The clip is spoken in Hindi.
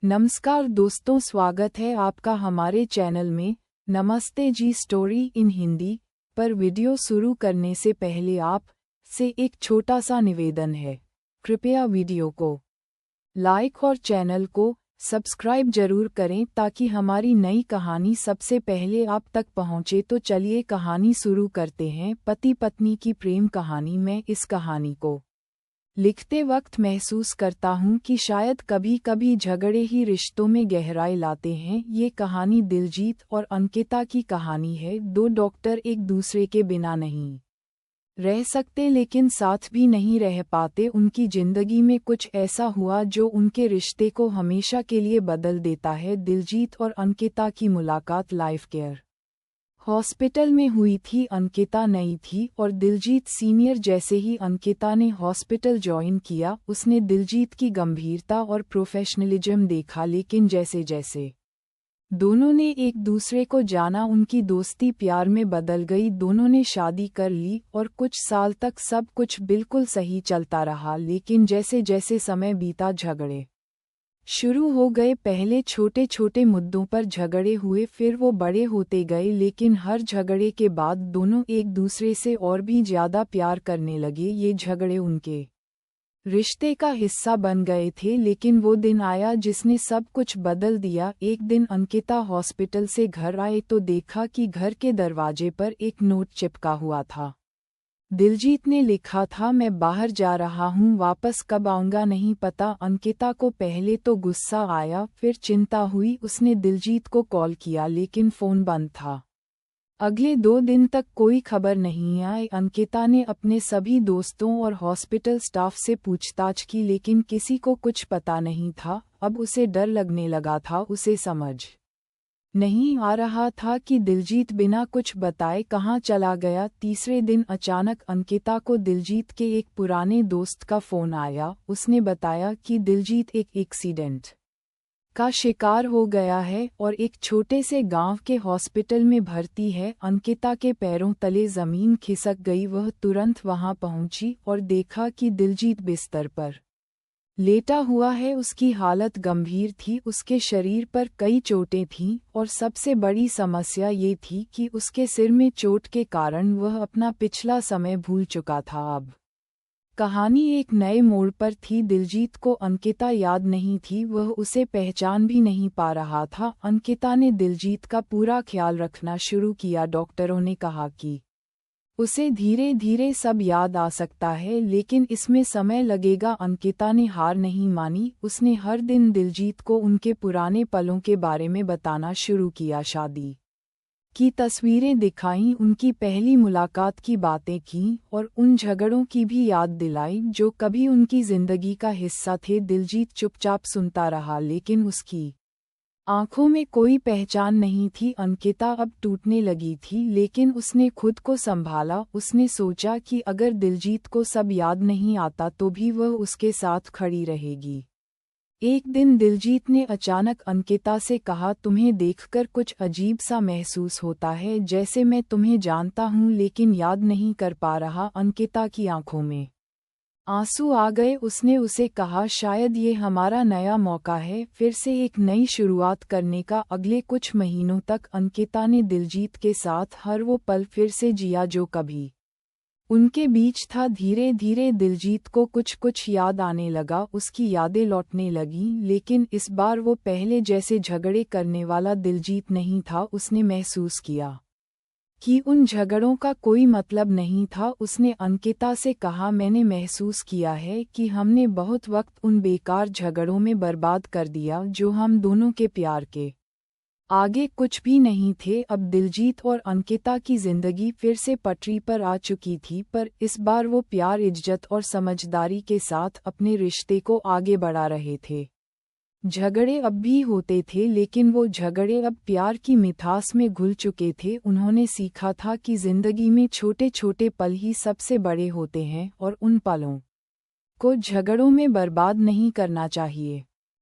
नमस्कार दोस्तों, स्वागत है आपका हमारे चैनल में। नमस्ते जी स्टोरी इन हिंदी पर वीडियो शुरू करने से पहले आप से एक छोटा सा निवेदन है। कृपया वीडियो को लाइक और चैनल को सब्सक्राइब जरूर करें ताकि हमारी नई कहानी सबसे पहले आप तक पहुंचे। तो चलिए कहानी शुरू करते हैं। पति पत्नी की प्रेम कहानी। मैं इस कहानी को लिखते वक्त महसूस करता हूँ कि शायद कभी कभी झगड़े ही रिश्तों में गहराई लाते हैं। ये कहानी दिलजीत और अंकिता की कहानी है। दो डॉक्टर एक दूसरे के बिना नहीं रह सकते, लेकिन साथ भी नहीं रह पाते। उनकी जिंदगी में कुछ ऐसा हुआ जो उनके रिश्ते को हमेशा के लिए बदल देता है। दिलजीत और अंकिता की मुलाकात लाइफ केयर हॉस्पिटल में हुई थी। अंकिता नई थी और दिलजीत सीनियर। जैसे ही अंकिता ने हॉस्पिटल ज्वाइन किया, उसने दिलजीत की गंभीरता और प्रोफेशनलिज्म देखा। लेकिन जैसे जैसे दोनों ने एक दूसरे को जाना, उनकी दोस्ती प्यार में बदल गई। दोनों ने शादी कर ली और कुछ साल तक सब कुछ बिल्कुल सही चलता रहा। लेकिन जैसे जैसे समय बीता, झगड़े शुरू हो गए। पहले छोटे छोटे मुद्दों पर झगड़े हुए, फिर वो बड़े होते गए। लेकिन हर झगड़े के बाद दोनों एक दूसरे से और भी ज़्यादा प्यार करने लगे। ये झगड़े उनके रिश्ते का हिस्सा बन गए थे। लेकिन वो दिन आया जिसने सब कुछ बदल दिया। एक दिन अंकिता हॉस्पिटल से घर आए तो देखा कि घर के दरवाजे पर एक नोट चिपका हुआ था। दिलजीत ने लिखा था, मैं बाहर जा रहा हूँ, वापस कब आऊँगा नहीं पता। अंकिता को पहले तो गुस्सा आया, फिर चिंता हुई। उसने दिलजीत को कॉल किया लेकिन फ़ोन बंद था। अगले 2 दिन तक कोई खबर नहीं आई। अंकिता ने अपने सभी दोस्तों और हॉस्पिटल स्टाफ से पूछताछ की, लेकिन किसी को कुछ पता नहीं था। अब उसे डर लगने लगा था। उसे समझ नहीं आ रहा था कि दिलजीत बिना कुछ बताए कहाँ चला गया। तीसरे दिन अचानक अंकिता को दिलजीत के एक पुराने दोस्त का फ़ोन आया। उसने बताया कि दिलजीत एक एक्सीडेंट का शिकार हो गया है और एक छोटे से गांव के हॉस्पिटल में भर्ती है। अंकिता के पैरों तले ज़मीन खिसक गई। वह तुरंत वहां पहुंची और देखा कि दिलजीत बिस्तर पर लेटा हुआ है। उसकी हालत गंभीर थी, उसके शरीर पर कई चोटें थीं और सबसे बड़ी समस्या ये थी कि उसके सिर में चोट के कारण वह अपना पिछला समय भूल चुका था। अब कहानी एक नए मोड़ पर थी। दिलजीत को अंकिता याद नहीं थी, वह उसे पहचान भी नहीं पा रहा था। अंकिता ने दिलजीत का पूरा ख्याल रखना शुरू किया। डॉक्टरों ने कहा कि उसे धीरे धीरे सब याद आ सकता है, लेकिन इसमें समय लगेगा। अंकिता ने हार नहीं मानी। उसने हर दिन दिलजीत को उनके पुराने पलों के बारे में बताना शुरू किया। शादी की तस्वीरें दिखाईं, उनकी पहली मुलाकात की बातें कीं और उन झगड़ों की भी याद दिलाई जो कभी उनकी जिंदगी का हिस्सा थे। दिलजीत चुपचाप सुनता रहा, लेकिन उसकी आंखों में कोई पहचान नहीं थी। अंकिता अब टूटने लगी थी, लेकिन उसने खुद को संभाला। उसने सोचा कि अगर दिलजीत को सब याद नहीं आता तो भी वह उसके साथ खड़ी रहेगी। एक दिन दिलजीत ने अचानक अंकिता से कहा, तुम्हें देखकर कुछ अजीब सा महसूस होता है, जैसे मैं तुम्हें जानता हूँ लेकिन याद नहीं कर पा रहा। अंकिता की आंखों में आंसू आ गए। उसने उसे कहा, शायद ये हमारा नया मौका है फिर से एक नई शुरुआत करने का। अगले कुछ महीनों तक अंकिता ने दिलजीत के साथ हर वो पल फिर से जिया जो कभी उनके बीच था। धीरे धीरे दिलजीत को कुछ कुछ याद आने लगा, उसकी यादें लौटने लगीं। लेकिन इस बार वो पहले जैसे झगड़े करने वाला दिलजीत नहीं था। उसने महसूस किया कि उन झगड़ों का कोई मतलब नहीं था। उसने अंकिता से कहा, मैंने महसूस किया है कि हमने बहुत वक्त उन बेकार झगड़ों में बर्बाद कर दिया जो हम दोनों के प्यार के आगे कुछ भी नहीं थे। अब दिलजीत और अंकिता की जिंदगी फिर से पटरी पर आ चुकी थी, पर इस बार वो प्यार, इज्जत और समझदारी के साथ अपने रिश्ते को आगे बढ़ा रहे थे। झगड़े अब भी होते थे, लेकिन वो झगड़े अब प्यार की मिठास में घुल चुके थे। उन्होंने सीखा था कि जिंदगी में छोटे छोटे पल ही सबसे बड़े होते हैं और उन पलों को झगड़ों में बर्बाद नहीं करना चाहिए।